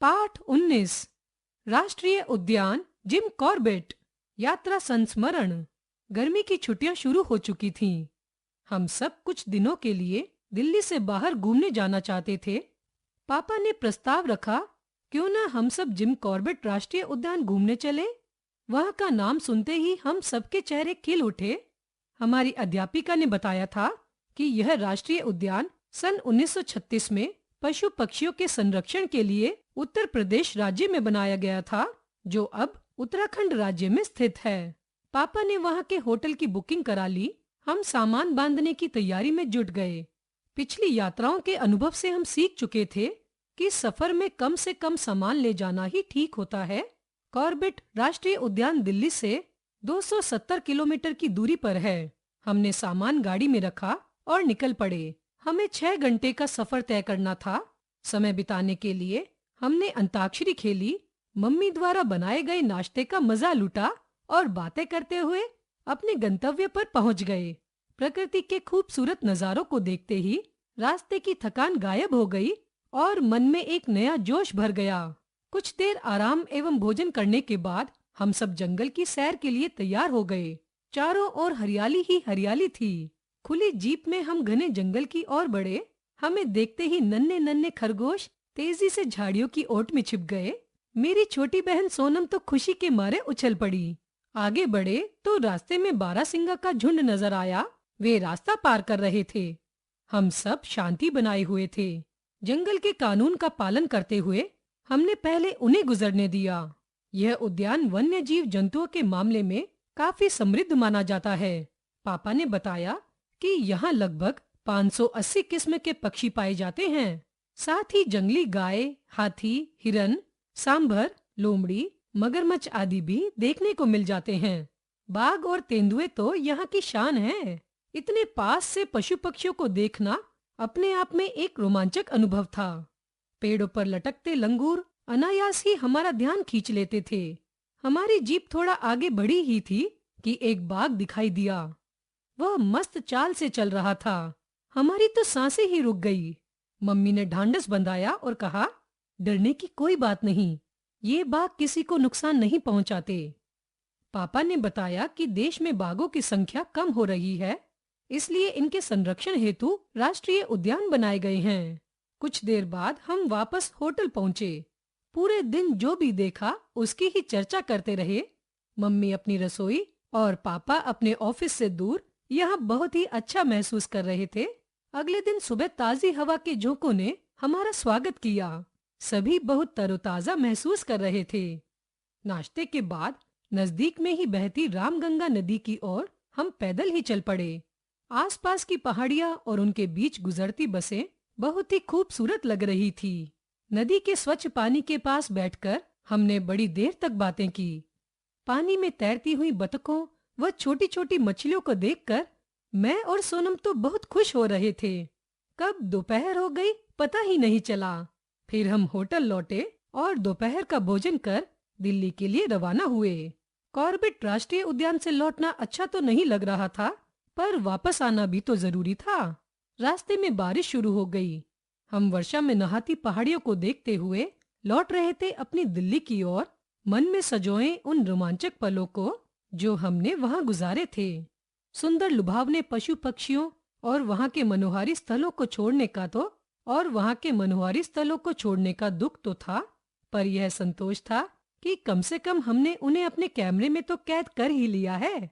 पाठ 19 राष्ट्रीय उद्यान जिम कॉर्बेट। यात्रा संस्मरण। गर्मी की छुट्टियां शुरू हो चुकी थीं। हम सब कुछ दिनों के लिए दिल्ली से बाहर घूमने जाना चाहते थे। पापा ने प्रस्ताव रखा, क्यों न हम सब जिम कॉर्बेट राष्ट्रीय उद्यान घूमने चले। वहाँ का नाम सुनते ही हम सबके चेहरे खिल उठे। हमारी अध्यापिका ने बताया था कि यह राष्ट्रीय उद्यान सन 1936 में पशु पक्षियों के संरक्षण के लिए उत्तर प्रदेश राज्य में बनाया गया था, जो अब उत्तराखंड राज्य में स्थित है। पापा ने वहाँ के होटल की बुकिंग करा ली। हम सामान बांधने की तैयारी में जुट गए। पिछली यात्राओं के अनुभव से हम सीख चुके थे कि सफर में कम से कम सामान ले जाना ही ठीक होता है। कॉर्बेट राष्ट्रीय उद्यान दिल्ली से 270 किलोमीटर की दूरी पर है। हमने सामान गाड़ी में रखा और निकल पड़े। हमें 6 घंटे का सफर तय करना था। समय बिताने के लिए हमने अंताक्षरी खेली, मम्मी द्वारा बनाए गए नाश्ते का मजा लूटा और बातें करते हुए अपने गंतव्य पर पहुंच गए। प्रकृति के खूबसूरत नजारों को देखते ही रास्ते की थकान गायब हो गई और मन में एक नया जोश भर गया। कुछ देर आराम एवं भोजन करने के बाद हम सब जंगल की सैर के लिए तैयार हो गए। चारों ओर हरियाली ही हरियाली थी। खुली जीप में हम घने जंगल की ओर बढ़े। हमें देखते ही नन्हे नन्हे खरगोश तेजी से झाड़ियों की ओट में छिप गए। मेरी छोटी बहन सोनम तो खुशी के मारे उछल पड़ी। आगे बढ़े तो रास्ते में बारहसिंगा का झुंड नजर आया। वे रास्ता पार कर रहे थे। हम सब शांति बनाए हुए थे। जंगल के कानून का पालन करते हुए हमने पहले उन्हें गुजरने दिया। यह उद्यान वन्य जीव जंतुओं के मामले में काफी समृद्ध माना जाता है। पापा ने बताया कि यहाँ लगभग 580 किस्म के पक्षी पाए जाते हैं। साथ ही जंगली गाय, हाथी, हिरन, सांभर, लोमड़ी, मगरमच्छ आदि भी देखने को मिल जाते हैं। बाघ और तेंदुए तो यहाँ की शान है। इतने पास से पशु पक्षियों को देखना अपने आप में एक रोमांचक अनुभव था। पेड़ों पर लटकते लंगूर अनायास ही हमारा ध्यान खींच लेते थे। हमारी जीप थोड़ा आगे बढ़ी ही थी कि एक बाघ दिखाई दिया। वह मस्त चाल से चल रहा था। हमारी तो सांसें ही रुक गई। मम्मी ने ढांढस बंधाया और कहा, डरने की कोई बात नहीं, ये बाघ किसी को नुकसान नहीं पहुंचाते। पापा ने बताया कि देश में बाघों की संख्या कम हो रही है, इसलिए इनके संरक्षण हेतु राष्ट्रीय उद्यान बनाए गए हैं। कुछ देर बाद हम वापस होटल पहुंचे। पूरे दिन जो भी देखा उसकी ही चर्चा करते रहे। मम्मी अपनी रसोई और पापा अपने ऑफिस से दूर यहाँ बहुत ही अच्छा महसूस कर रहे थे। अगले दिन सुबह ताजी हवा के झोंकों ने हमारा स्वागत किया। सभी बहुत तरोताजा महसूस कर रहे थे। नाश्ते के बाद नजदीक में ही बहती रामगंगा नदी की ओर हम पैदल ही चल पड़े। आसपास की पहाड़ियाँ और उनके बीच गुजरती बसें बहुत ही खूबसूरत लग रही थी। नदी के स्वच्छ पानी के पास बैठकर हमने बड़ी देर तक बातें की। पानी में तैरती हुई बतखों व छोटी छोटी मछलियों को देखकर मैं और सोनम तो बहुत खुश हो रहे थे। कब दोपहर हो गई पता ही नहीं चला। फिर हम होटल लौटे और दोपहर का भोजन कर दिल्ली के लिए रवाना हुए। कॉर्बेट राष्ट्रीय उद्यान से लौटना अच्छा तो नहीं लग रहा था, पर वापस आना भी तो जरूरी था। रास्ते में बारिश शुरू हो गई। हम वर्षा में नहाती पहाड़ियों को देखते हुए लौट रहे थे अपनी दिल्ली की ओर, मन में संजोए उन रोमांचक पलों को जो हमने वहां गुजारे थे। सुंदर लुभावने पशु पक्षियों और वहां के मनोहारी स्थलों को छोड़ने का दुख तो था, पर यह संतोष था कि कम से कम हमने उन्हें अपने कैमरे में तो कैद कर ही लिया है।